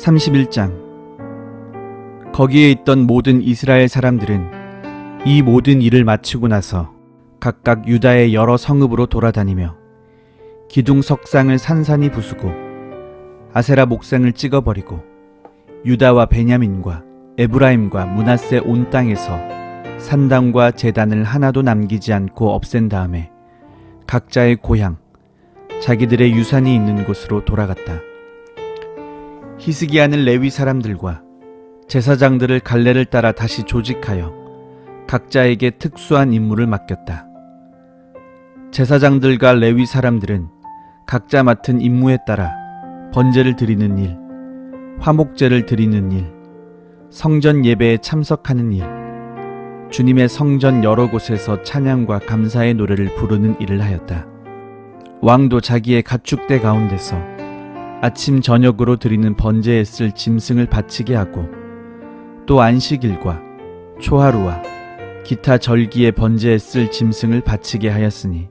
31장. 거기에 있던 모든 이스라엘 사람들은 이 모든 일을 마치고 나서 각각 유다의 여러 성읍으로 돌아다니며 기둥 석상을 산산히 부수고 아세라 목상을 찍어버리고 유다와 베냐민과 에브라임과 므낫세 온 땅에서 산당과 제단을 하나도 남기지 않고 없앤 다음에 각자의 고향, 자기들의 유산이 있는 곳으로 돌아갔다. 히스기야는 레위 사람들과 제사장들을 갈래를 따라 다시 조직하여 각자에게 특수한 임무를 맡겼다. 제사장들과 레위 사람들은 각자 맡은 임무에 따라 번제를 드리는 일, 화목제를 드리는 일, 성전 예배에 참석하는 일, 주님의 성전 여러 곳에서 찬양과 감사의 노래를 부르는 일을 하였다. 왕도 자기의 가축대 가운데서 아침 저녁으로 드리는 번제에 쓸 짐승을 바치게 하고 또 안식일과 초하루와 기타 절기의 번제에 쓸 짐승을 바치게 하였으니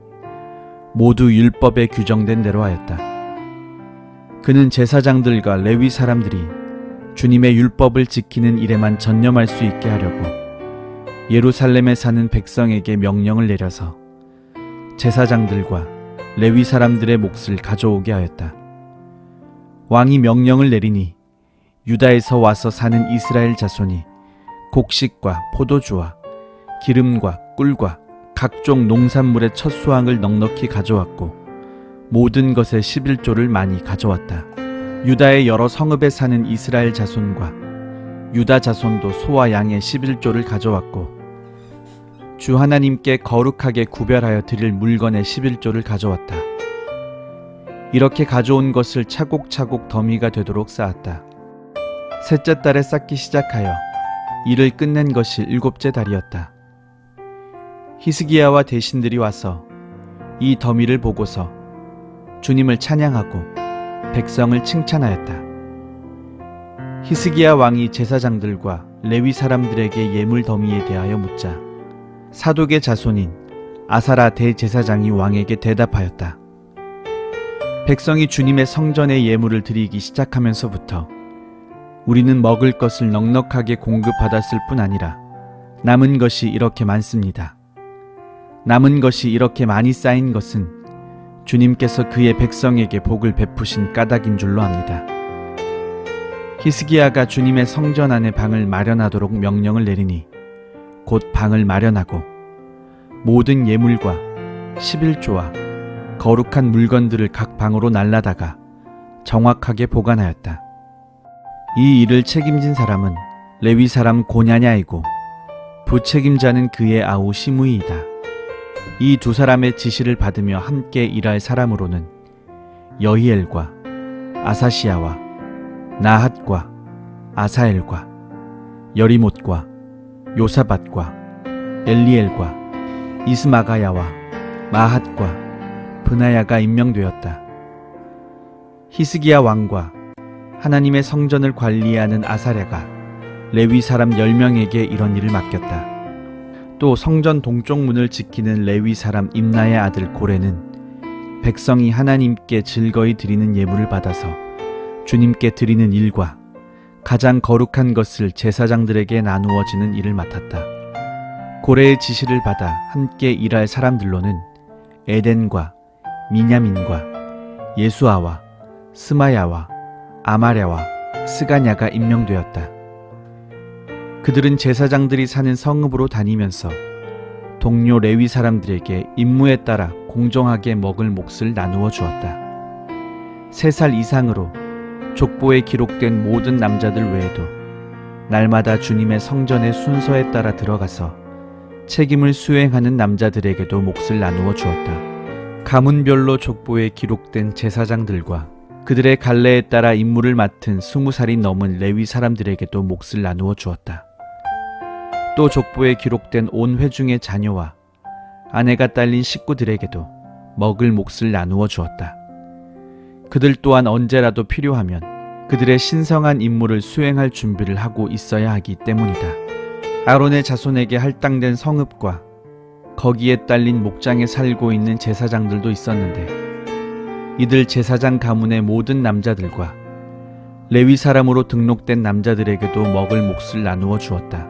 모두 율법에 규정된 대로 하였다. 그는 제사장들과 레위 사람들이 주님의 율법을 지키는 일에만 전념할 수 있게 하려고 예루살렘에 사는 백성에게 명령을 내려서 제사장들과 레위 사람들의 몫을 가져오게 하였다. 왕이 명령을 내리니 유다에서 와서 사는 이스라엘 자손이 곡식과 포도주와 기름과 꿀과 각종 농산물의 첫 수확을 넉넉히 가져왔고 모든 것의 11조를 많이 가져왔다. 유다의 여러 성읍에 사는 이스라엘 자손과 유다 자손도 소와 양의 11조를 가져왔고 주 하나님께 거룩하게 구별하여 드릴 물건의 11조를 가져왔다. 이렇게 가져온 것을 차곡차곡 더미가 되도록 쌓았다. 셋째 달에 쌓기 시작하여 일을 끝낸 것이 7째 달이었다. 히스기야와 대신들이 와서 이 더미를 보고서 주님을 찬양하고 백성을 칭찬하였다. 히스기야 왕이 제사장들과 레위 사람들에게 예물 더미에 대하여 묻자 사독의 자손인 아사라 대제사장이 왕에게 대답하였다. 백성이 주님의 성전에 예물을 드리기 시작하면서부터 우리는 먹을 것을 넉넉하게 공급받았을 뿐 아니라 남은 것이 이렇게 많습니다. 남은 것이 이렇게 많이 쌓인 것은 주님께서 그의 백성에게 복을 베푸신 까닭인 줄로 압니다. 히스기야가 주님의 성전 안에 방을 마련하도록 명령을 내리니 곧 방을 마련하고 모든 예물과 11조와 거룩한 물건들을 각 방으로 날라다가 정확하게 보관하였다. 이 일을 책임진 사람은 레위 사람 고냐냐이고 부책임자는 그의 아우 시므이이다. 이 두 사람의 지시를 받으며 함께 일할 사람으로는 여히엘과 아사시야와 나핫과 아사엘과 여리못과 요사밧과 엘리엘과 이스마가야와 마핫과 브나야가 임명되었다. 히스기야 왕과 하나님의 성전을 관리하는 아사랴가 레위 사람 10명에게 이런 일을 맡겼다. 또 성전 동쪽 문을 지키는 레위 사람 임나의 아들 고레는 백성이 하나님께 즐거이 드리는 예물을 받아서 주님께 드리는 일과 가장 거룩한 것을 제사장들에게 나누어지는 일을 맡았다. 고레의 지시를 받아 함께 일할 사람들로는 에덴과 미냐민과 예수아와 스마야와 아마랴와 스가냐가 임명되었다. 그들은 제사장들이 사는 성읍으로 다니면서 동료 레위 사람들에게 임무에 따라 공정하게 먹을 몫을 나누어 주었다. 3살 이상으로 족보에 기록된 모든 남자들 외에도 날마다 주님의 성전의 순서에 따라 들어가서 책임을 수행하는 남자들에게도 몫을 나누어 주었다. 가문별로 족보에 기록된 제사장들과 그들의 갈래에 따라 임무를 맡은 20살이 넘은 레위 사람들에게도 몫을 나누어 주었다. 또 족보에 기록된 온 회중의 자녀와 아내가 딸린 식구들에게도 먹을 몫을 나누어 주었다. 그들 또한 언제라도 필요하면 그들의 신성한 임무를 수행할 준비를 하고 있어야 하기 때문이다. 아론의 자손에게 할당된 성읍과 거기에 딸린 목장에 살고 있는 제사장들도 있었는데 이들 제사장 가문의 모든 남자들과 레위 사람으로 등록된 남자들에게도 먹을 몫을 나누어 주었다.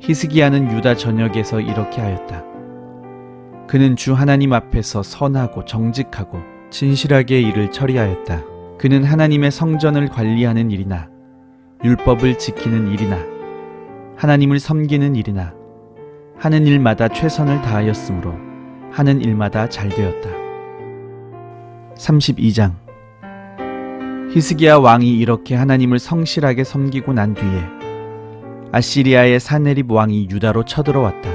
히스기야는 유다 전역에서 이렇게 하였다. 그는 주 하나님 앞에서 선하고 정직하고 진실하게 일을 처리하였다. 그는 하나님의 성전을 관리하는 일이나 율법을 지키는 일이나 하나님을 섬기는 일이나 하는 일마다 최선을 다하였으므로 하는 일마다 잘 되었다. 32장. 히스기야 왕이 이렇게 하나님을 성실하게 섬기고 난 뒤에 아시리아의 사네립 왕이 유다로 쳐들어왔다.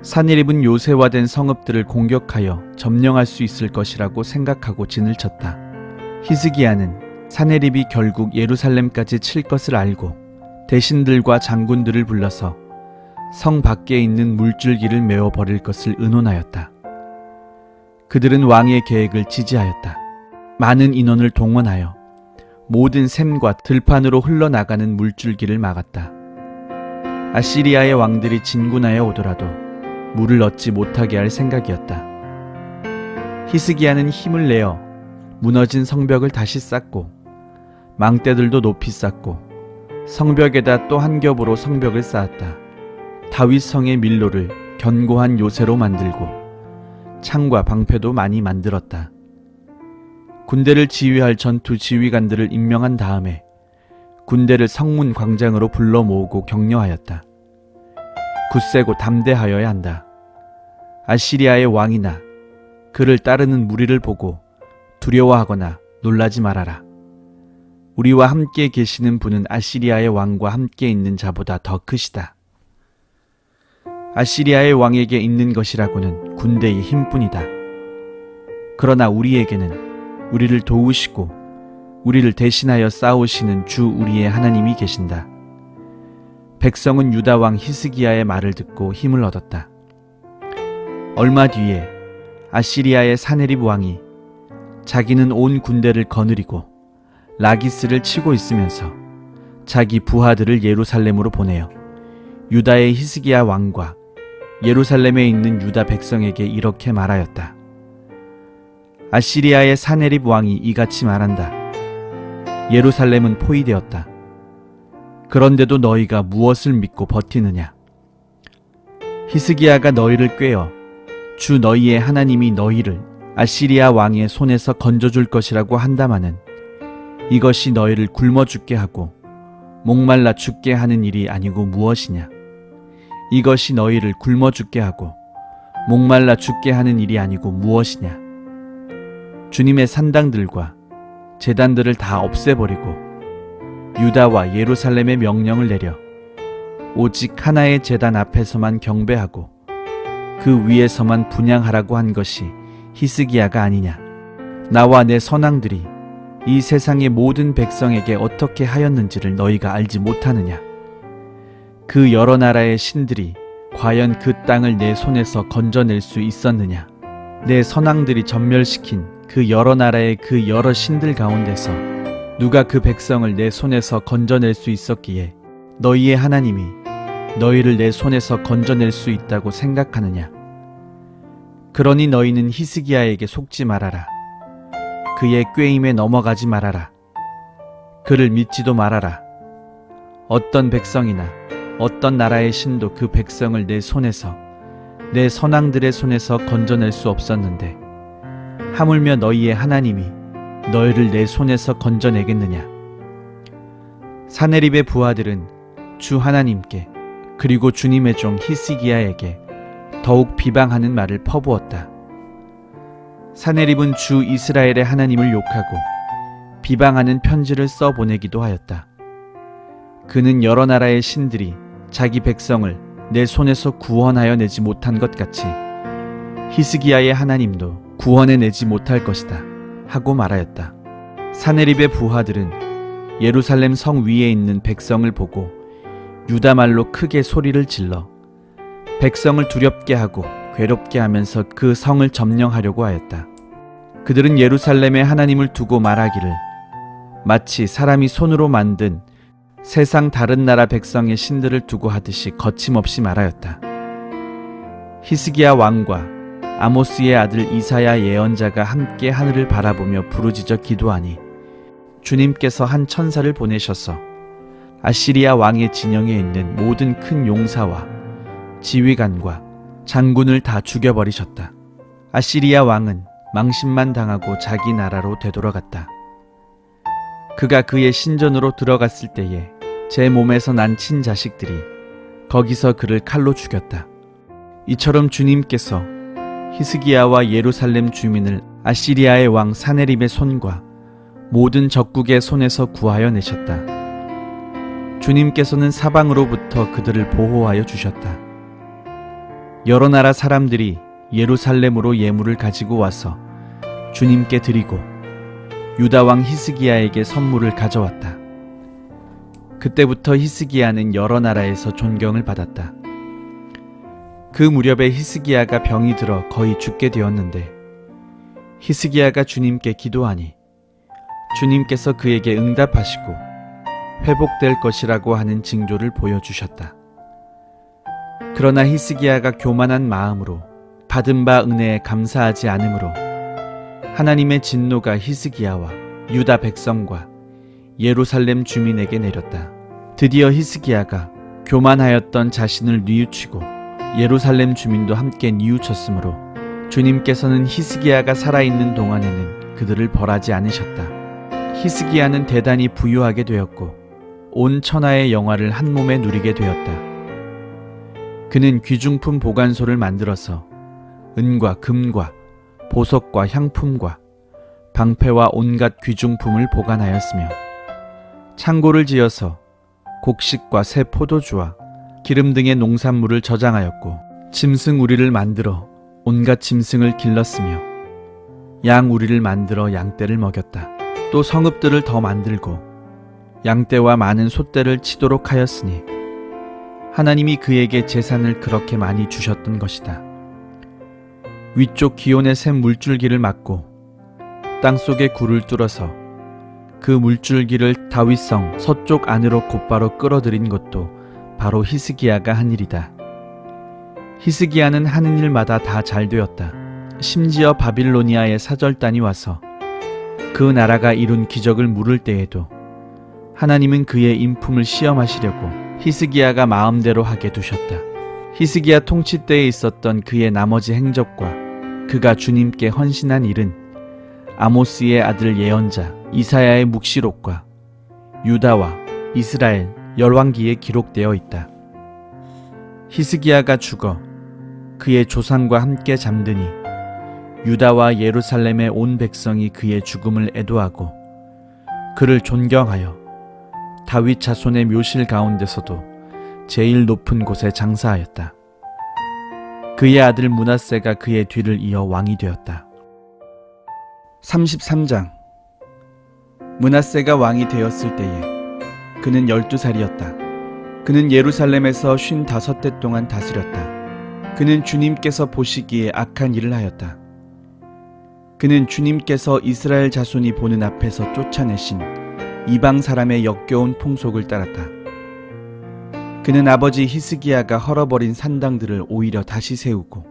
사네립은 요새화된 성읍들을 공격하여 점령할 수 있을 것이라고 생각하고 진을 쳤다. 히스기야는 사네립이 결국 예루살렘까지 칠 것을 알고 대신들과 장군들을 불러서 성 밖에 있는 물줄기를 메워 버릴 것을 의논하였다. 그들은 왕의 계획을 지지하였다. 많은 인원을 동원하여 모든 샘과 들판으로 흘러나가는 물줄기를 막았다. 아시리아의 왕들이 진군하여 오더라도 물을 얻지 못하게 할 생각이었다. 히스기야는 힘을 내어 무너진 성벽을 다시 쌓고 망대들도 높이 쌓고 성벽에다 또 한 겹으로 성벽을 쌓았다. 다윗 성의 밀로를 견고한 요새로 만들고 창과 방패도 많이 만들었다. 군대를 지휘할 전투 지휘관들을 임명한 다음에 군대를 성문 광장으로 불러 모으고 격려하였다. 굳세고 담대하여야 한다. 아시리아의 왕이나 그를 따르는 무리를 보고 두려워하거나 놀라지 말아라. 우리와 함께 계시는 분은 아시리아의 왕과 함께 있는 자보다 더 크시다. 아시리아의 왕에게 있는 것이라고는 군대의 힘뿐이다. 그러나 우리에게는 우리를 도우시고 우리를 대신하여 싸우시는 주 우리의 하나님이 계신다. 백성은 유다 왕 히스기야의 말을 듣고 힘을 얻었다. 얼마 뒤에 아시리아의 사네립 왕이 자기는 온 군대를 거느리고 라기스를 치고 있으면서 자기 부하들을 예루살렘으로 보내어 유다의 히스기야 왕과 예루살렘에 있는 유다 백성에게 이렇게 말하였다. 아시리아의 사네립 왕이 이같이 말한다. 예루살렘은 포위되었다. 그런데도 너희가 무엇을 믿고 버티느냐? 히스기야가 너희를 꾀어 주 너희의 하나님이 너희를 아시리아 왕의 손에서 건져줄 것이라고 한다마는 이것이 너희를 굶어 죽게 하고 목말라 죽게 하는 일이 아니고 무엇이냐? 이것이 너희를 굶어 죽게 하고 목말라 죽게 하는 일이 아니고 무엇이냐? 주님의 산당들과 제단들을 다 없애버리고 유다와 예루살렘의 명령을 내려 오직 하나의 제단 앞에서만 경배하고 그 위에서만 분향하라고 한 것이 히스기야가 아니냐? 나와 내 선왕들이 이 세상의 모든 백성에게 어떻게 하였는지를 너희가 알지 못하느냐? 그 여러 나라의 신들이 과연 그 땅을 내 손에서 건져낼 수 있었느냐? 내 선왕들이 전멸시킨 그 여러 나라의 그 여러 신들 가운데서 누가 그 백성을 내 손에서 건져낼 수 있었기에 너희의 하나님이 너희를 내 손에서 건져낼 수 있다고 생각하느냐? 그러니 너희는 히스기야에게 속지 말아라. 그의 꾀임에 넘어가지 말아라. 그를 믿지도 말아라. 어떤 백성이나 어떤 나라의 신도 그 백성을 내 손에서 내 선왕들의 손에서 건져낼 수 없었는데 하물며 너희의 하나님이 너희를 내 손에서 건져내겠느냐? 사네립의 부하들은 주 하나님께 그리고 주님의 종 히스기야에게 더욱 비방하는 말을 퍼부었다. 사네립은 주 이스라엘의 하나님을 욕하고 비방하는 편지를 써보내기도 하였다. 그는 여러 나라의 신들이 자기 백성을 내 손에서 구원하여 내지 못한 것 같이 히스기야의 하나님도 구원해내지 못할 것이다 하고 말하였다. 사네립의 부하들은 예루살렘 성 위에 있는 백성을 보고 유다 말로 크게 소리를 질러 백성을 두렵게 하고 괴롭게 하면서 그 성을 점령하려고 하였다. 그들은 예루살렘에 하나님을 두고 말하기를 마치 사람이 손으로 만든 세상 다른 나라 백성의 신들을 두고 하듯이 거침없이 말하였다. 히스기야 왕과 아모스의 아들 이사야 예언자가 함께 하늘을 바라보며 부르짖어 기도하니 주님께서 한 천사를 보내셔서 아시리아 왕의 진영에 있는 모든 큰 용사와 지휘관과 장군을 다 죽여버리셨다. 아시리아 왕은 망신만 당하고 자기 나라로 되돌아갔다. 그가 그의 신전으로 들어갔을 때에 제 몸에서 난 친자식들이 거기서 그를 칼로 죽였다. 이처럼 주님께서 히스기야와 예루살렘 주민을 아시리아의 왕 사네립의 손과 모든 적국의 손에서 구하여 내셨다. 주님께서는 사방으로부터 그들을 보호하여 주셨다. 여러 나라 사람들이 예루살렘으로 예물을 가지고 와서 주님께 드리고 유다 왕 히스기야에게 선물을 가져왔다. 그때부터 히스기야는 여러 나라에서 존경을 받았다. 그 무렵에 히스기야가 병이 들어 거의 죽게 되었는데 히스기야가 주님께 기도하니 주님께서 그에게 응답하시고 회복될 것이라고 하는 징조를 보여주셨다. 그러나 히스기야가 교만한 마음으로 받은 바 은혜에 감사하지 않으므로 하나님의 진노가 히스기야와 유다 백성과 예루살렘 주민에게 내렸다. 드디어 히스기야가 교만하였던 자신을 뉘우치고 예루살렘 주민도 함께 뉘우쳤으므로 주님께서는 히스기야가 살아있는 동안에는 그들을 벌하지 않으셨다. 히스기야는 대단히 부유하게 되었고 온 천하의 영화를 한 몸에 누리게 되었다. 그는 귀중품 보관소를 만들어서 은과 금과 보석과 향품과 방패와 온갖 귀중품을 보관하였으며 창고를 지어서 곡식과 새 포도주와 기름 등의 농산물을 저장하였고 짐승 우리를 만들어 온갖 짐승을 길렀으며 양 우리를 만들어 양떼를 먹였다. 또 성읍들을 더 만들고 양떼와 많은 숫대를 치도록 하였으니 하나님이 그에게 재산을 그렇게 많이 주셨던 것이다. 위쪽 기온의 샘 물줄기를 막고 땅속에 굴을 뚫어서 그 물줄기를 다윗성 서쪽 안으로 곧바로 끌어들인 것도 바로 히스기야가 한 일이다. 히스기야는 하는 일마다 다 잘 되었다. 심지어 바빌로니아의 사절단이 와서 그 나라가 이룬 기적을 물을 때에도 하나님은 그의 인품을 시험하시려고 히스기야가 마음대로 하게 두셨다. 히스기야 통치 때에 있었던 그의 나머지 행적과 그가 주님께 헌신한 일은 아모스의 아들 예언자 이사야의 묵시록과 유다와 이스라엘 열왕기에 기록되어 있다. 히스기야가 죽어 그의 조상과 함께 잠드니 유다와 예루살렘의 온 백성이 그의 죽음을 애도하고 그를 존경하여 다윗 자손의 묘실 가운데서도 제일 높은 곳에 장사하였다. 그의 아들 므낫세가 그의 뒤를 이어 왕이 되었다. 33장. 므낫세가 왕이 되었을 때에 그는 12살이었다. 그는 예루살렘에서 55대 동안 다스렸다. 그는 주님께서 보시기에 악한 일을 하였다. 그는 주님께서 이스라엘 자손이 보는 앞에서 쫓아내신 이방 사람의 역겨운 풍속을 따랐다. 그는 아버지 히스기야가 헐어버린 산당들을 오히려 다시 세우고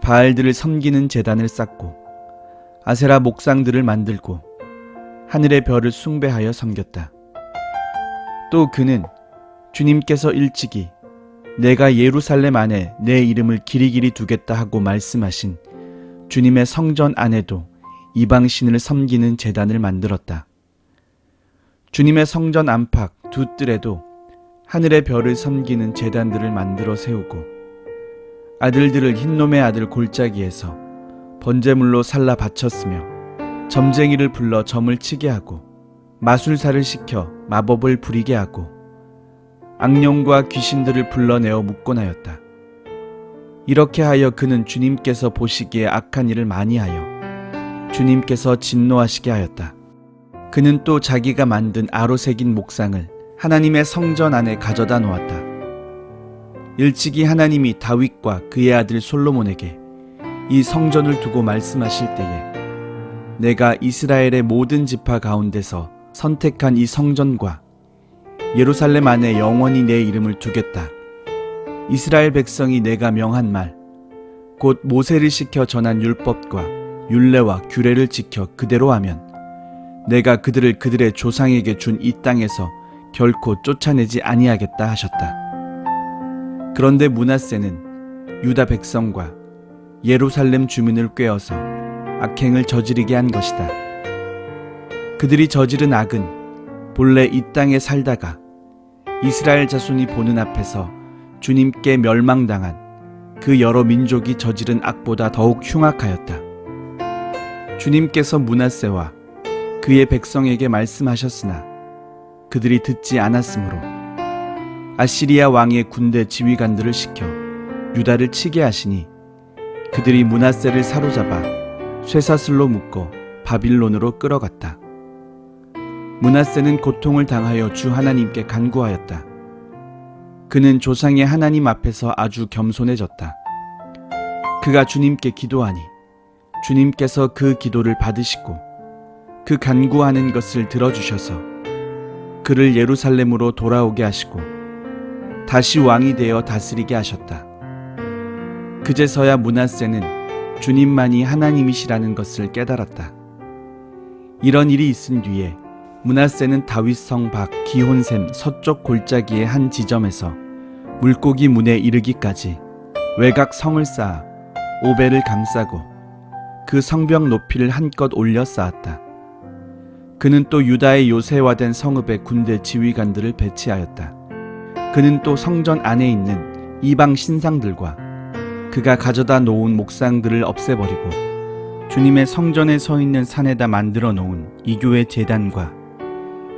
바알들을 섬기는 제단을 쌓고 아세라 목상들을 만들고 하늘의 별을 숭배하여 섬겼다. 또 그는 주님께서 일찍이 내가 예루살렘 안에 내 이름을 길이길이 두겠다 하고 말씀하신 주님의 성전 안에도 이방신을 섬기는 제단을 만들었다. 주님의 성전 안팎 두 뜰에도 하늘의 별을 섬기는 제단들을 만들어 세우고 아들들을 흰놈의 아들 골짜기에서 번제물로 살라 바쳤으며 점쟁이를 불러 점을 치게 하고 마술사를 시켜 마법을 부리게 하고 악령과 귀신들을 불러내어 묶곤 하였다. 이렇게 하여 그는 주님께서 보시기에 악한 일을 많이 하여 주님께서 진노하시게 하였다. 그는 또 자기가 만든 아로 새긴 목상을 하나님의 성전 안에 가져다 놓았다. 일찍이 하나님이 다윗과 그의 아들 솔로몬에게 이 성전을 두고 말씀하실 때에 내가 이스라엘의 모든 지파 가운데서 선택한 이 성전과 예루살렘 안에 영원히 내 이름을 두겠다. 이스라엘 백성이 내가 명한 말, 곧 모세를 시켜 전한 율법과 율례와 규례를 지켜 그대로 하면 내가 그들을 그들의 조상에게 준 이 땅에서 결코 쫓아내지 아니하겠다 하셨다. 그런데 므낫세는 유다 백성과 예루살렘 주민을 꾀어서 악행을 저지르게 한 것이다. 그들이 저지른 악은 본래 이 땅에 살다가 이스라엘 자손이 보는 앞에서 주님께 멸망당한 그 여러 민족이 저지른 악보다 더욱 흉악하였다. 주님께서 므낫세와 그의 백성에게 말씀하셨으나 그들이 듣지 않았으므로 아시리아 왕의 군대 지휘관들을 시켜 유다를 치게 하시니 그들이 므낫세를 사로잡아 쇠사슬로 묶어 바빌론으로 끌어갔다. 므낫세는 고통을 당하여 주 하나님께 간구하였다. 그는 조상의 하나님 앞에서 아주 겸손해졌다. 그가 주님께 기도하니 주님께서 그 기도를 받으시고 그 간구하는 것을 들어주셔서 그를 예루살렘으로 돌아오게 하시고 다시 왕이 되어 다스리게 하셨다. 그제서야 므낫세는 주님만이 하나님이시라는 것을 깨달았다. 이런 일이 있은 뒤에 므낫세는 다윗성 밖 기혼샘 서쪽 골짜기의 한 지점에서 물고기 문에 이르기까지 외곽 성을 쌓아 오벨을 감싸고 그 성벽 높이를 한껏 올려 쌓았다. 그는 또 유다의 요새화된 성읍에 군대 지휘관들을 배치하였다. 그는 또 성전 안에 있는 이방 신상들과 그가 가져다 놓은 목상들을 없애버리고 주님의 성전에 서 있는 산에다 만들어 놓은 이교회 제단과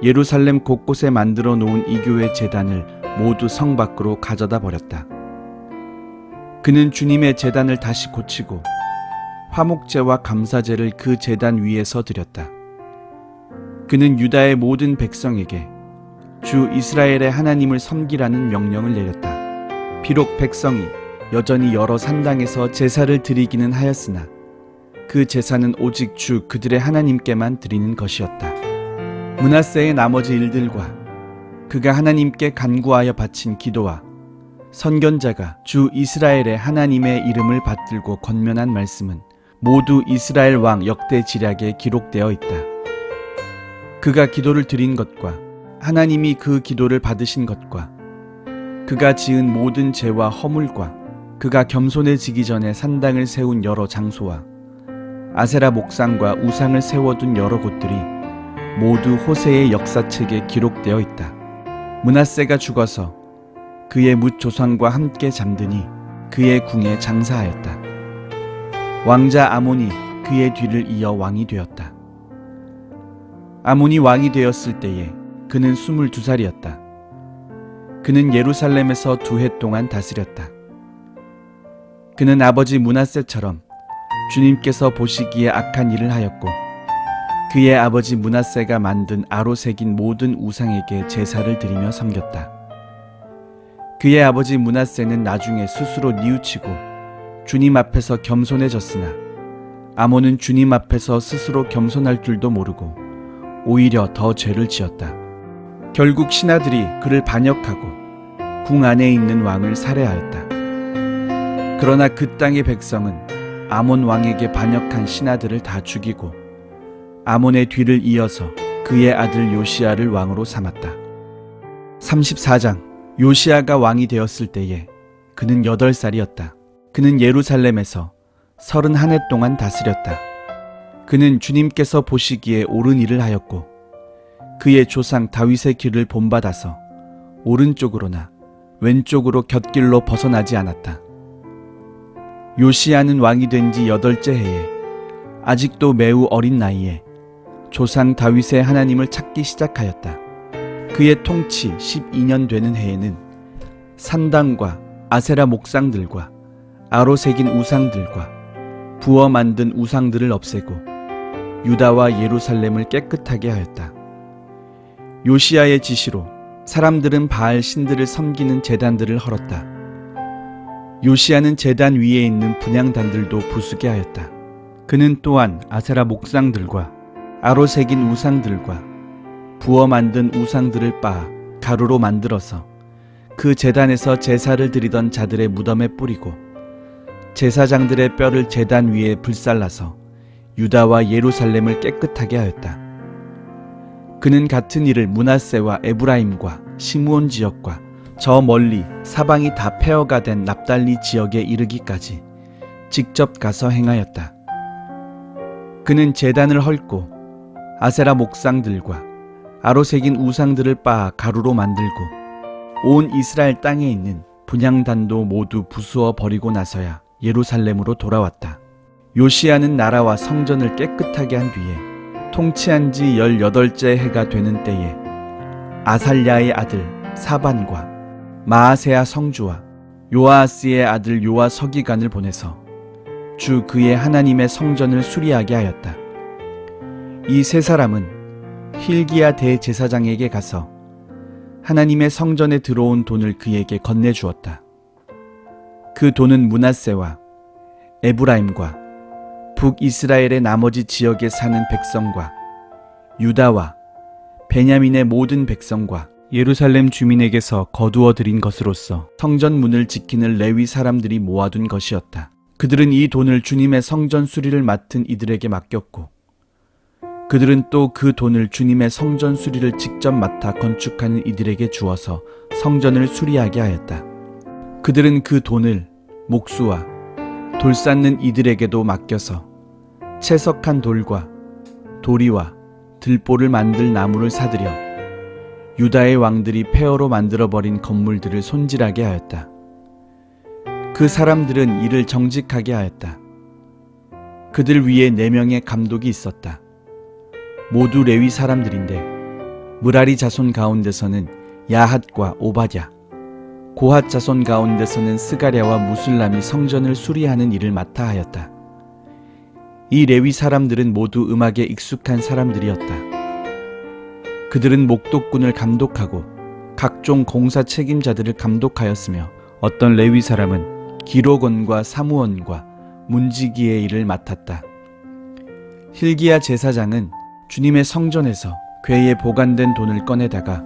예루살렘 곳곳에 만들어 놓은 이교회 제단을 모두 성 밖으로 가져다 버렸다. 그는 주님의 제단을 다시 고치고 화목제와 감사제를 그 제단 위에서 드렸다. 그는 유다의 모든 백성에게 주 이스라엘의 하나님을 섬기라는 명령을 내렸다. 비록 백성이 여전히 여러 산당에서 제사를 드리기는 하였으나 그 제사는 오직 주 그들의 하나님께만 드리는 것이었다. 므낫세의 나머지 일들과 그가 하나님께 간구하여 바친 기도와 선견자가 주 이스라엘의 하나님의 이름을 받들고 권면한 말씀은 모두 이스라엘 왕 역대 지략에 기록되어 있다. 그가 기도를 드린 것과 하나님이 그 기도를 받으신 것과 그가 지은 모든 죄와 허물과 그가 겸손해지기 전에 산당을 세운 여러 장소와 아세라 목상과 우상을 세워둔 여러 곳들이 모두 호세의 역사책에 기록되어 있다. 므낫세가 죽어서 그의 뭇 조상과 함께 잠드니 그의 궁에 장사하였다. 왕자 아몬이 그의 뒤를 이어 왕이 되었다. 아몬이 왕이 되었을 때에 그는 22살이었다. 그는 예루살렘에서 2해 동안 다스렸다. 그는 아버지 므낫세처럼 주님께서 보시기에 악한 일을 하였고 그의 아버지 므낫세가 만든 아로 새긴 모든 우상에게 제사를 드리며 섬겼다. 그의 아버지 므낫세는 나중에 스스로 뉘우치고 주님 앞에서 겸손해졌으나 아몬은 주님 앞에서 스스로 겸손할 줄도 모르고 오히려 더 죄를 지었다. 결국 신하들이 그를 반역하고 궁 안에 있는 왕을 살해하였다. 그러나 그 땅의 백성은 아몬 왕에게 반역한 신하들을 다 죽이고 아몬의 뒤를 이어서 그의 아들 요시야를 왕으로 삼았다. 34장. 요시야가 왕이 되었을 때에 그는 8살이었다. 그는 예루살렘에서 31해 동안 다스렸다. 그는 주님께서 보시기에 옳은 일을 하였고 그의 조상 다윗의 길을 본받아서 오른쪽으로나 왼쪽으로 곁길로 벗어나지 않았다. 요시야는 왕이 된 지 8째 해에 아직도 매우 어린 나이에 조상 다윗의 하나님을 찾기 시작하였다. 그의 통치 12년 되는 해에는 산당과 아세라 목상들과 아로 새긴 우상들과 부어 만든 우상들을 없애고 유다와 예루살렘을 깨끗하게 하였다. 요시야의 지시로 사람들은 바알 신들을 섬기는 제단들을 헐었다. 요시야는 제단 위에 있는 분향단들도 부수게 하였다. 그는 또한 아세라 목상들과 아로 새긴 우상들과 부어 만든 우상들을 빻아 가루로 만들어서 그 제단에서 제사를 드리던 자들의 무덤에 뿌리고 제사장들의 뼈를 제단 위에 불살라서 유다와 예루살렘을 깨끗하게 하였다. 그는 같은 일을 므낫세와 에브라임과 시므온 지역과 저 멀리 사방이 다 폐허가 된 납달리 지역에 이르기까지 직접 가서 행하였다. 그는 제단을 헐고 아세라 목상들과 아로새긴 우상들을 빻아 가루로 만들고 온 이스라엘 땅에 있는 분향단도 모두 부수어 버리고 나서야 예루살렘으로 돌아왔다. 요시야는 나라와 성전을 깨끗하게 한 뒤에 통치한 지 18째 해가 되는 때에 아살랴의 아들 사반과 마아세야 성주와 요아하스의 아들 요아 서기관을 보내서 주 그의 하나님의 성전을 수리하게 하였다. 이 세 사람은 힐기야 대제사장에게 가서 하나님의 성전에 들어온 돈을 그에게 건네주었다. 그 돈은 므낫세와 에브라임과 북이스라엘의 나머지 지역에 사는 백성과 유다와 베냐민의 모든 백성과 예루살렘 주민에게서 거두어 들인 것으로서 성전 문을 지키는 레위 사람들이 모아둔 것이었다. 그들은 이 돈을 주님의 성전 수리를 맡은 이들에게 맡겼고 그들은 또 그 돈을 주님의 성전 수리를 직접 맡아 건축하는 이들에게 주어서 성전을 수리하게 하였다. 그들은 그 돈을 목수와 돌 쌓는 이들에게도 맡겨서 채석한 돌과 도리와 들보를 만들 나무를 사들여 유다의 왕들이 폐허로 만들어버린 건물들을 손질하게 하였다. 그 사람들은 이를 정직하게 하였다. 그들 위에 4명의 감독이 있었다. 모두 레위 사람들인데 므라리 자손 가운데서는 야핫과 오바댜, 고핫 자손 가운데서는 스가랴와 무술람이 성전을 수리하는 일을 맡아 하였다. 이 레위 사람들은 모두 음악에 익숙한 사람들이었다. 그들은 목독군을 감독하고 각종 공사 책임자들을 감독하였으며 어떤 레위 사람은 기록원과 사무원과 문지기의 일을 맡았다. 힐기야 제사장은 주님의 성전에서 궤에 보관된 돈을 꺼내다가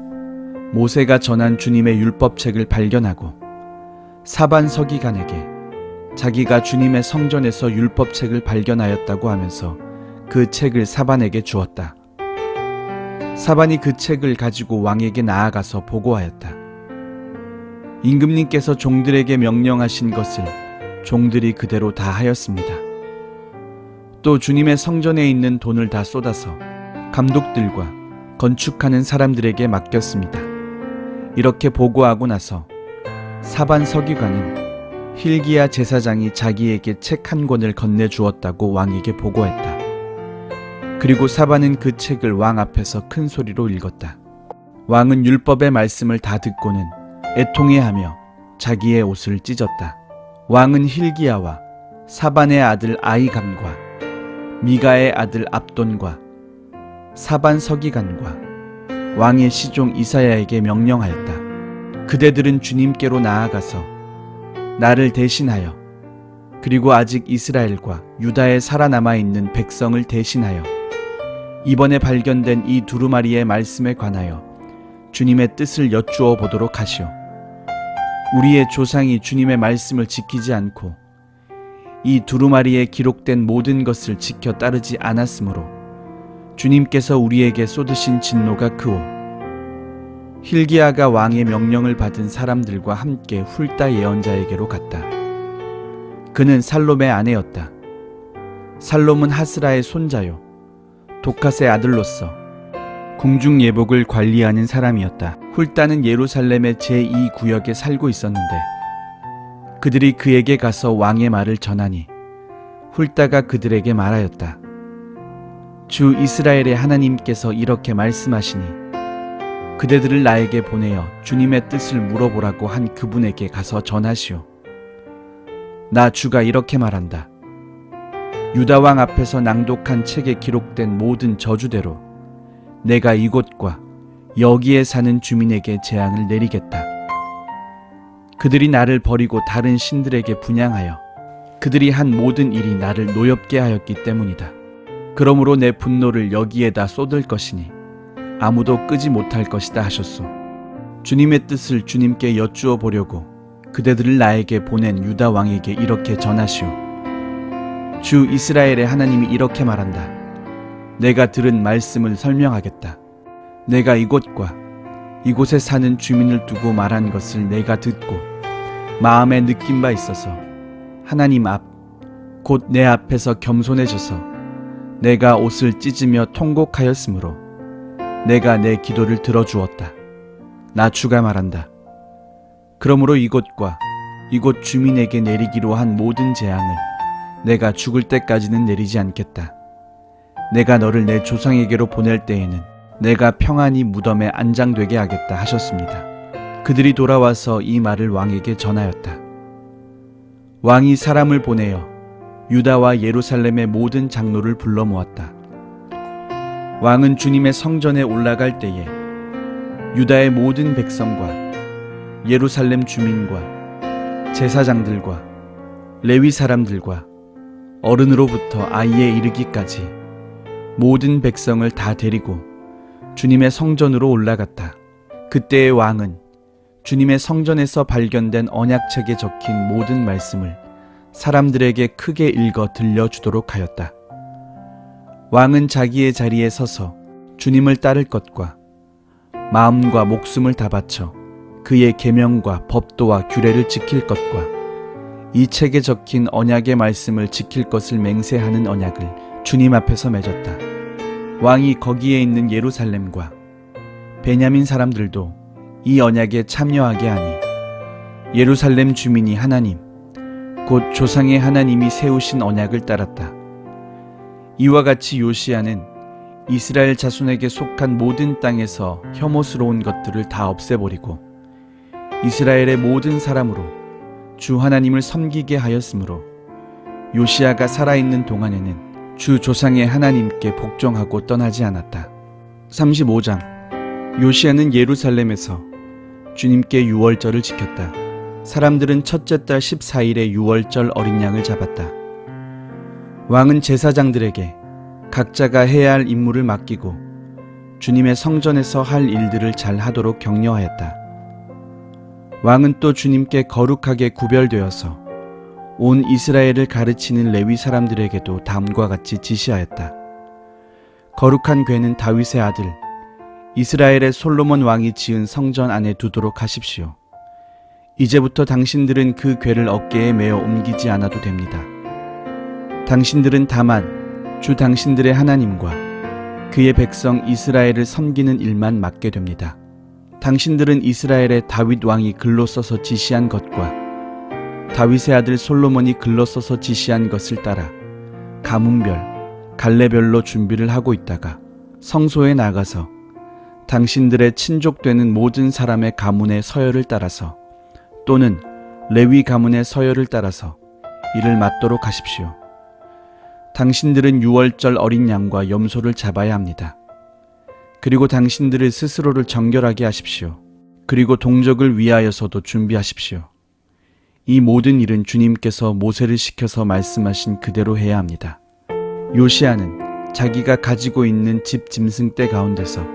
모세가 전한 주님의 율법책을 발견하고 사반 서기관에게 자기가 주님의 성전에서 율법책을 발견하였다고 하면서 그 책을 사반에게 주었다. 사반이 그 책을 가지고 왕에게 나아가서 보고하였다. 임금님께서 종들에게 명령하신 것을 종들이 그대로 다 하였습니다. 또 주님의 성전에 있는 돈을 다 쏟아서 감독들과 건축하는 사람들에게 맡겼습니다. 이렇게 보고하고 나서 사반 서기관은 힐기야 제사장이 자기에게 책 한 권을 건네주었다고 왕에게 보고했다. 그리고 사반은 그 책을 왕 앞에서 큰 소리로 읽었다. 왕은 율법의 말씀을 다 듣고는 애통해하며 자기의 옷을 찢었다. 왕은 힐기야와 사반의 아들 아이감과 미가의 아들 압돈과 사반 서기관과 왕의 시종 이사야에게 명령하였다. 그대들은 주님께로 나아가서 나를 대신하여 그리고 아직 이스라엘과 유다에 살아남아 있는 백성을 대신하여 이번에 발견된 이 두루마리의 말씀에 관하여 주님의 뜻을 여쭈어 보도록 하시오. 우리의 조상이 주님의 말씀을 지키지 않고 이 두루마리에 기록된 모든 것을 지켜 따르지 않았으므로 주님께서 우리에게 쏟으신 진노가 크오. 힐기야가 왕의 명령을 받은 사람들과 함께 훌다 예언자에게로 갔다. 그는 살롬의 아내였다. 살롬은 하스라의 손자요 독핫의 아들로서 궁중 예복을 관리하는 사람이었다. 훌다는 예루살렘의 제2구역에 살고 있었는데 그들이 그에게 가서 왕의 말을 전하니 훌다가 그들에게 말하였다. 주 이스라엘의 하나님께서 이렇게 말씀하시니 그대들을 나에게 보내어 주님의 뜻을 물어보라고 한 그분에게 가서 전하시오. 나 주가 이렇게 말한다. 유다 왕 앞에서 낭독한 책에 기록된 모든 저주대로 내가 이곳과 여기에 사는 주민에게 재앙을 내리겠다. 그들이 나를 버리고 다른 신들에게 분향하여 그들이 한 모든 일이 나를 노엽게 하였기 때문이다. 그러므로 내 분노를 여기에다 쏟을 것이니 아무도 끄지 못할 것이다 하셨소. 주님의 뜻을 주님께 여쭈어 보려고 그대들을 나에게 보낸 유다 왕에게 이렇게 전하시오. 주 이스라엘의 하나님이 이렇게 말한다. 내가 들은 말씀을 설명하겠다. 내가 이곳과 이곳에 사는 주민을 두고 말한 것을 내가 듣고 마음에 느낀 바 있어서 하나님 앞 곧 내 앞에서 겸손해져서 내가 옷을 찢으며 통곡하였으므로 내가 내 기도를 들어주었다. 나 주가 말한다. 그러므로 이곳과 이곳 주민에게 내리기로 한 모든 재앙을 내가 죽을 때까지는 내리지 않겠다. 내가 너를 내 조상에게로 보낼 때에는 내가 평안히 무덤에 안장되게 하겠다 하셨습니다. 그들이 돌아와서 이 말을 왕에게 전하였다. 왕이 사람을 보내어 유다와 예루살렘의 모든 장로를 불러 모았다. 왕은 주님의 성전에 올라갈 때에 유다의 모든 백성과 예루살렘 주민과 제사장들과 레위 사람들과 어른으로부터 아이에 이르기까지 모든 백성을 다 데리고 주님의 성전으로 올라갔다. 그때의 왕은 주님의 성전에서 발견된 언약책에 적힌 모든 말씀을 사람들에게 크게 읽어 들려주도록 하였다. 왕은 자기의 자리에 서서 주님을 따를 것과 마음과 목숨을 다 바쳐 그의 계명과 법도와 규례를 지킬 것과 이 책에 적힌 언약의 말씀을 지킬 것을 맹세하는 언약을 주님 앞에서 맺었다. 왕이 거기에 있는 예루살렘과 베냐민 사람들도 이 언약에 참여하게 하니 예루살렘 주민이 하나님 곧 조상의 하나님이 세우신 언약을 따랐다. 이와 같이 요시야는 이스라엘 자손에게 속한 모든 땅에서 혐오스러운 것들을 다 없애버리고 이스라엘의 모든 사람으로 주 하나님을 섬기게 하였으므로 요시야가 살아있는 동안에는 주 조상의 하나님께 복종하고 떠나지 않았다. 35장 요시야는 예루살렘에서 주님께 유월절을 지켰다. 사람들은 첫째 달 14일에 유월절 어린 양을 잡았다. 왕은 제사장들에게 각자가 해야 할 임무를 맡기고 주님의 성전에서 할 일들을 잘 하도록 격려하였다. 왕은 또 주님께 거룩하게 구별되어서 온 이스라엘을 가르치는 레위 사람들에게도 다음과 같이 지시하였다. 거룩한 궤는 다윗의 아들 이스라엘의 솔로몬 왕이 지은 성전 안에 두도록 하십시오. 이제부터 당신들은 그 궤를 어깨에 메어 옮기지 않아도 됩니다. 당신들은 다만 주 당신들의 하나님과 그의 백성 이스라엘을 섬기는 일만 맡게 됩니다. 당신들은 이스라엘의 다윗 왕이 글로 써서 지시한 것과 다윗의 아들 솔로몬이 글로 써서 지시한 것을 따라 가문별, 갈래별로 준비를 하고 있다가 성소에 나가서 당신들의 친족되는 모든 사람의 가문의 서열을 따라서 또는 레위 가문의 서열을 따라서 이를 맡도록 하십시오. 당신들은 유월절 어린 양과 염소를 잡아야 합니다. 그리고 당신들을 스스로를 정결하게 하십시오. 그리고 동족을 위하여서도 준비하십시오. 이 모든 일은 주님께서 모세를 시켜서 말씀하신 그대로 해야 합니다. 요시야는 자기가 가지고 있는 집 짐승 떼 가운데서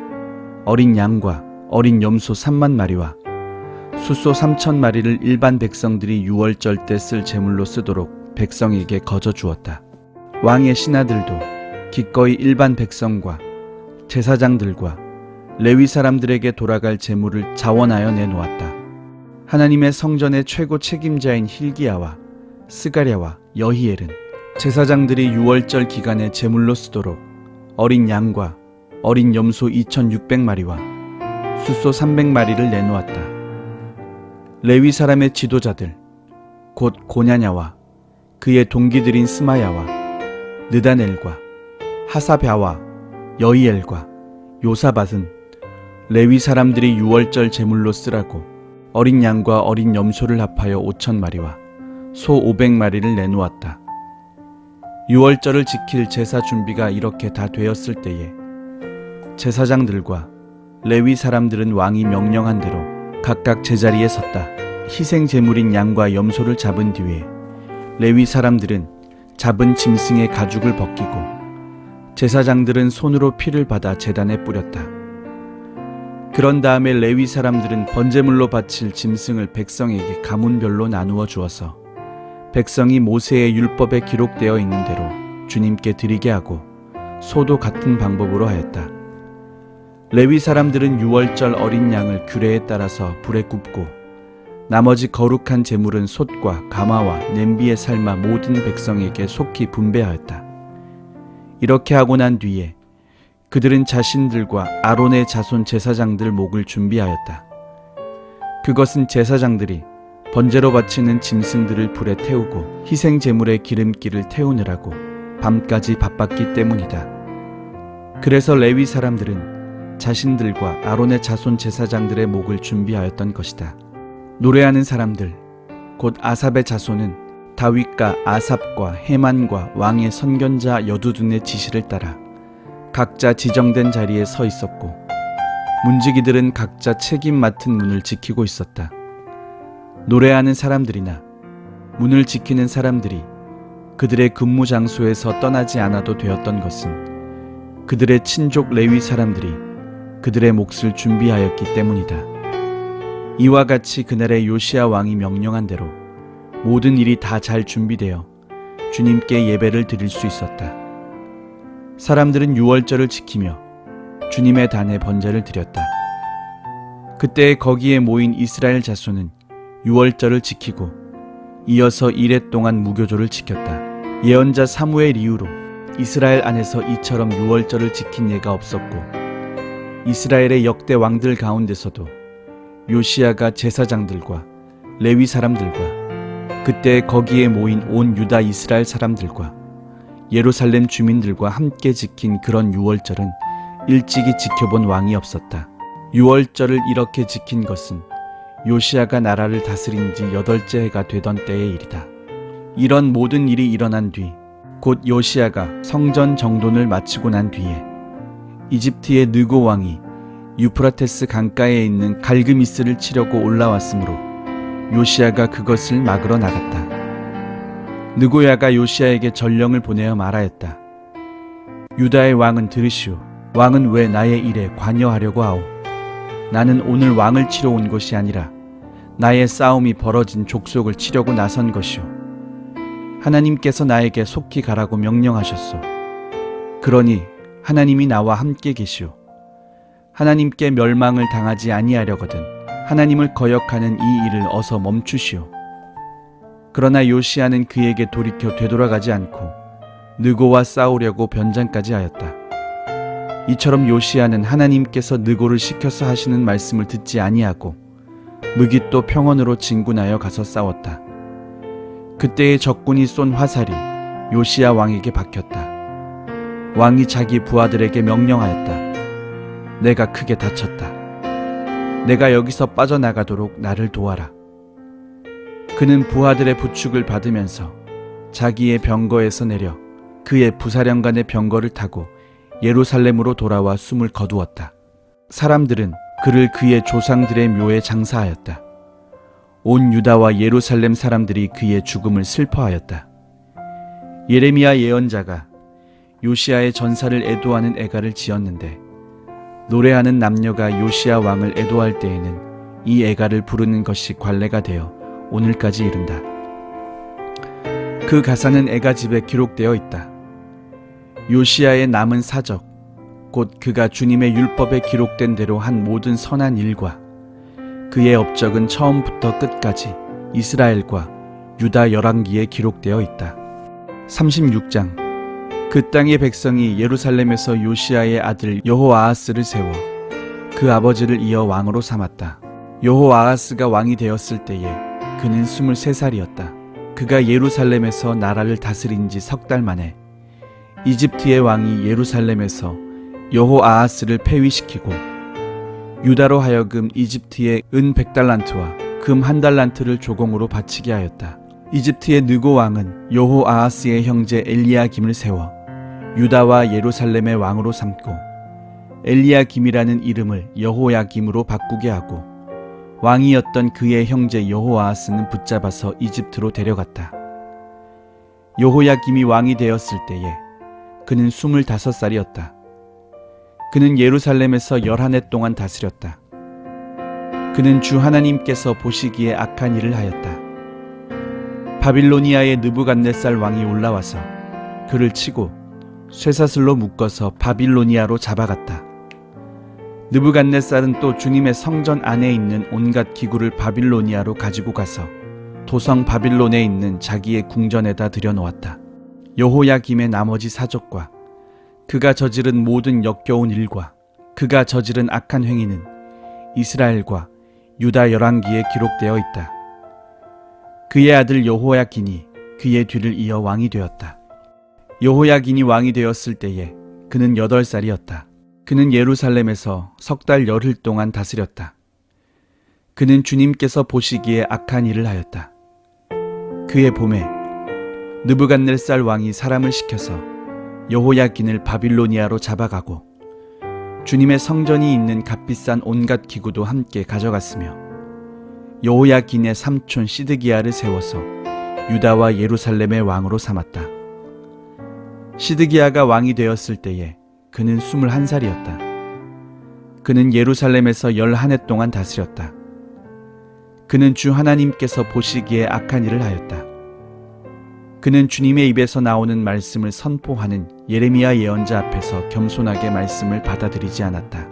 어린 양과 어린 염소 3만 마리와 숫소 3천 마리를 일반 백성들이 유월절 때 쓸 제물로 쓰도록 백성에게 거저 주었다. 왕의 신하들도 기꺼이 일반 백성과 제사장들과 레위 사람들에게 돌아갈 제물을 자원하여 내놓았다. 하나님의 성전의 최고 책임자인 힐기야와 스가랴와 여히엘은 제사장들이 유월절 기간에 제물로 쓰도록 어린 양과 어린 염소 2,600마리와 숫소 300마리를 내놓았다. 레위 사람의 지도자들 곧 고냐냐와 그의 동기들인 스마야와 느다넬과 하사랴와 여히엘과 요사밧은 레위 사람들이 유월절 제물로 쓰라고 어린 양과 어린 염소를 합하여 5,000마리와 소 500마리를 내놓았다. 유월절을 지킬 제사 준비가 이렇게 다 되었을 때에 제사장들과 레위 사람들은 왕이 명령한 대로 각각 제자리에 섰다. 희생 제물인 양과 염소를 잡은 뒤에 레위 사람들은 잡은 짐승의 가죽을 벗기고 제사장들은 손으로 피를 받아 제단에 뿌렸다. 그런 다음에 레위 사람들은 번제물로 바칠 짐승을 백성에게 가문별로 나누어 주어서 백성이 모세의 율법에 기록되어 있는 대로 주님께 드리게 하고 소도 같은 방법으로 하였다. 레위 사람들은 유월절 어린 양을 규례에 따라서 불에 굽고 나머지 거룩한 제물은 솥과 가마와 냄비에 삶아 모든 백성에게 속히 분배하였다. 이렇게 하고 난 뒤에 그들은 자신들과 아론의 자손 제사장들 목을 준비하였다. 그것은 제사장들이 번제로 바치는 짐승들을 불에 태우고 희생 제물의 기름기를 태우느라고 밤까지 바빴기 때문이다. 그래서 레위 사람들은 자신들과 아론의 자손 제사장들의 목을 준비하였던 것이다. 노래하는 사람들, 곧 아삽의 자손은 다윗과 아삽과 헤만과 왕의 선견자 여두둔의 지시를 따라 각자 지정된 자리에 서 있었고 문지기들은 각자 책임 맡은 문을 지키고 있었다. 노래하는 사람들이나 문을 지키는 사람들이 그들의 근무 장소에서 떠나지 않아도 되었던 것은 그들의 친족 레위 사람들이 그들의 몫을 준비하였기 때문이다. 이와 같이 그날의 요시야 왕이 명령한 대로 모든 일이 다 잘 준비되어 주님께 예배를 드릴 수 있었다. 사람들은 유월절을 지키며 주님의 단에 번제를 드렸다. 그때 거기에 모인 이스라엘 자손은 유월절을 지키고 이어서 이레 동안 무교조를 지켰다. 예언자 사무엘 이후로 이스라엘 안에서 이처럼 유월절을 지킨 예가 없었고 이스라엘의 역대 왕들 가운데서도 요시야가 제사장들과 레위 사람들과 그때 거기에 모인 온 유다 이스라엘 사람들과 예루살렘 주민들과 함께 지킨 그런 유월절은 일찍이 지켜본 왕이 없었다. 유월절을 이렇게 지킨 것은 요시야가 나라를 다스린 지 8째 해가 되던 때의 일이다. 이런 모든 일이 일어난 뒤 곧 요시야가 성전 정돈을 마치고 난 뒤에 이집트의 느고 왕이 유프라테스 강가에 있는 갈그미스를 치려고 올라왔으므로 요시야가 그것을 막으러 나갔다. 느고야가 요시야에게 전령을 보내어 말하였다. 유다의 왕은 들으시오. 왕은 왜 나의 일에 관여하려고 하오? 나는 오늘 왕을 치러 온 것이 아니라 나의 싸움이 벌어진 족속을 치려고 나선 것이오. 하나님께서 나에게 속히 가라고 명령하셨소. 그러니 하나님이 나와 함께 계시오. 하나님께 멸망을 당하지 아니하려거든 하나님을 거역하는 이 일을 어서 멈추시오. 그러나 요시야는 그에게 돌이켜 되돌아가지 않고 느고와 싸우려고 변장까지 하였다. 이처럼 요시야는 하나님께서 느고를 시켜서 하시는 말씀을 듣지 아니하고 무깃도 평원으로 진군하여 가서 싸웠다. 그때의 적군이 쏜 화살이 요시야 왕에게 박혔다. 왕이 자기 부하들에게 명령하였다. 내가 크게 다쳤다. 내가 여기서 빠져나가도록 나를 도와라. 그는 부하들의 부축을 받으면서 자기의 병거에서 내려 그의 부사령관의 병거를 타고 예루살렘으로 돌아와 숨을 거두었다. 사람들은 그를 그의 조상들의 묘에 장사하였다. 온 유다와 예루살렘 사람들이 그의 죽음을 슬퍼하였다. 예레미야 예언자가 요시야의 전사를 애도하는 애가를 지었는데 노래하는 남녀가 요시야 왕을 애도할 때에는 이 애가를 부르는 것이 관례가 되어 오늘까지 이른다. 그 가사는 애가집에 기록되어 있다. 요시야의 남은 사적, 곧 그가 주님의 율법에 기록된 대로 한 모든 선한 일과 그의 업적은 처음부터 끝까지 이스라엘과 유다 열왕기에 기록되어 있다. 36장. 그 땅의 백성이 예루살렘에서 요시야의 아들 여호아하스를 세워 그 아버지를 이어 왕으로 삼았다. 여호아하스가 왕이 되었을 때에 그는 23살이었다. 그가 예루살렘에서 나라를 다스린 지 3달 만에 이집트의 왕이 예루살렘에서 여호아하스를 폐위시키고 유다로 하여금 이집트의 은 100달란트와 금 1달란트를 조공으로 바치게 하였다. 이집트의 느고 왕은 여호아하스의 형제 엘리야김을 세워 유다와 예루살렘의 왕으로 삼고 엘리야김이라는 이름을 여호야김으로 바꾸게 하고 왕이었던 그의 형제 여호아하스는 붙잡아서 이집트로 데려갔다. 여호야김이 왕이 되었을 때에 그는 25살이었다. 그는 예루살렘에서 11해 동안 다스렸다. 그는 주 하나님께서 보시기에 악한 일을 하였다. 바빌로니아의 느부갓네살 왕이 올라와서 그를 치고 쇠사슬로 묶어서 바빌로니아로 잡아갔다. 느부갓네살은 또 주님의 성전 안에 있는 온갖 기구를 바빌로니아로 가지고 가서 도성 바빌론에 있는 자기의 궁전에다 들여놓았다. 여호야김의 나머지 사적과 그가 저지른 모든 역겨운 일과 그가 저지른 악한 행위는 이스라엘과 유다 열왕기에 기록되어 있다. 그의 아들 여호야긴이 그의 뒤를 이어 왕이 되었다. 여호야긴이 왕이 되었을 때에 그는 8살이었다. 그는 예루살렘에서 3달 열흘 동안 다스렸다. 그는 주님께서 보시기에 악한 일을 하였다. 그의 봄에 느부갓네살 왕이 사람을 시켜서 여호야긴을 바빌로니아로 잡아가고 주님의 성전이 있는 값비싼 온갖 기구도 함께 가져갔으며 여호야긴의 삼촌 시드기야를 세워서 유다와 예루살렘의 왕으로 삼았다. 시드기야가 왕이 되었을 때에 그는 21살이었다. 그는 예루살렘에서 11해 동안 다스렸다. 그는 주 하나님께서 보시기에 악한 일을 하였다. 그는 주님의 입에서 나오는 말씀을 선포하는 예레미야 예언자 앞에서 겸손하게 말씀을 받아들이지 않았다.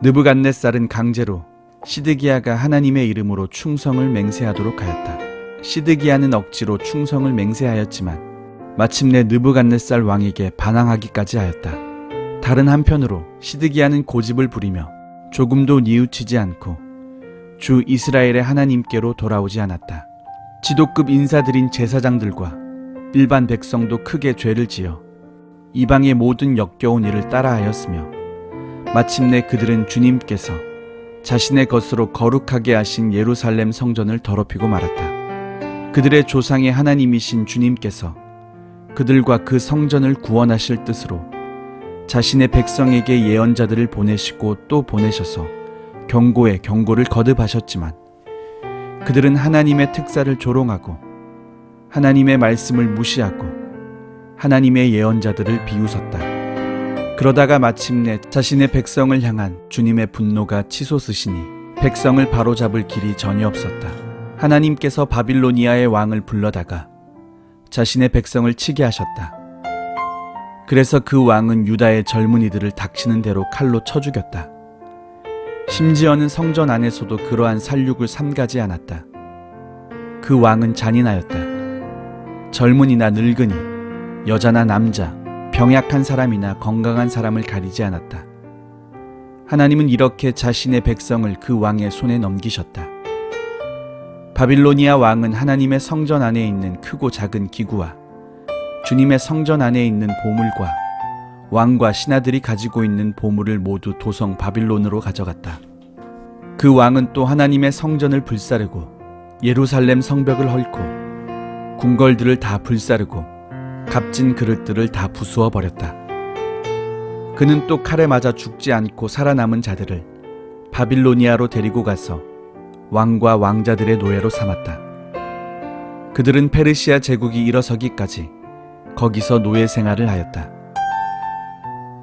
느부갓네살은 강제로 시드기야가 하나님의 이름으로 충성을 맹세하도록 하였다. 시드기야는 억지로 충성을 맹세하였지만 마침내 느부갓네살 왕에게 반항하기까지 하였다. 다른 한편으로 시드기야는 고집을 부리며 조금도 뉘우치지 않고 주 이스라엘의 하나님께로 돌아오지 않았다. 지도급 인사들인 제사장들과 일반 백성도 크게 죄를 지어 이방의 모든 역겨운 일을 따라하였으며 마침내 그들은 주님께서 자신의 것으로 거룩하게 하신 예루살렘 성전을 더럽히고 말았다. 그들의 조상의 하나님이신 주님께서 그들과 그 성전을 구원하실 뜻으로 자신의 백성에게 예언자들을 보내시고 또 보내셔서 경고에 경고를 거듭하셨지만 그들은 하나님의 특사를 조롱하고 하나님의 말씀을 무시하고 하나님의 예언자들을 비웃었다. 그러다가 마침내 자신의 백성을 향한 주님의 분노가 치솟으시니 백성을 바로잡을 길이 전혀 없었다. 하나님께서 바빌로니아의 왕을 불러다가 자신의 백성을 치게 하셨다. 그래서 그 왕은 유다의 젊은이들을 닥치는 대로 칼로 쳐 죽였다. 심지어는 성전 안에서도 그러한 살육을 삼가지 않았다. 그 왕은 잔인하였다. 젊은이나 늙은이, 여자나 남자, 병약한 사람이나 건강한 사람을 가리지 않았다. 하나님은 이렇게 자신의 백성을 그 왕의 손에 넘기셨다. 바빌로니아 왕은 하나님의 성전 안에 있는 크고 작은 기구와 주님의 성전 안에 있는 보물과 왕과 신하들이 가지고 있는 보물을 모두 도성 바빌론으로 가져갔다. 그 왕은 또 하나님의 성전을 불사르고 예루살렘 성벽을 헐고 궁궐들을 다 불사르고 값진 그릇들을 다 부수어 버렸다. 그는 또 칼에 맞아 죽지 않고 살아남은 자들을 바빌로니아로 데리고 가서 왕과 왕자들의 노예로 삼았다. 그들은 페르시아 제국이 일어서기까지 거기서 노예 생활을 하였다.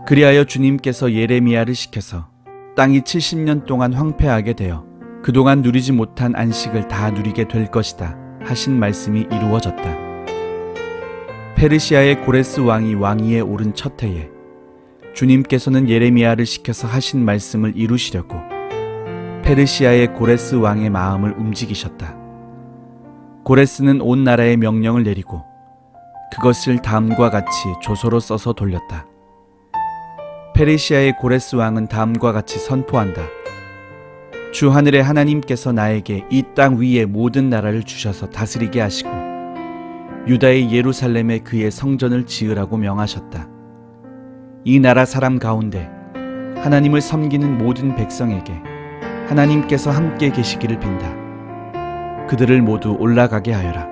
그리하여 주님께서 예레미야를 시켜서 땅이 70년 동안 황폐하게 되어 그동안 누리지 못한 안식을 다 누리게 될 것이다 하신 말씀이 이루어졌다. 페르시아의 고레스 왕이 왕위에 오른 첫 해에 주님께서는 예레미야를 시켜서 하신 말씀을 이루시려고 페르시아의 고레스 왕의 마음을 움직이셨다. 고레스는 온 나라에 명령을 내리고 그것을 다음과 같이 조서로 써서 돌렸다. 페르시아의 고레스 왕은 다음과 같이 선포한다. 주 하늘의 하나님께서 나에게 이 땅 위의 모든 나라를 주셔서 다스리게 하시고 유다의 예루살렘에 그의 성전을 지으라고 명하셨다. 이 나라 사람 가운데 하나님을 섬기는 모든 백성에게 하나님께서 함께 계시기를 빈다. 그들을 모두 올라가게 하여라.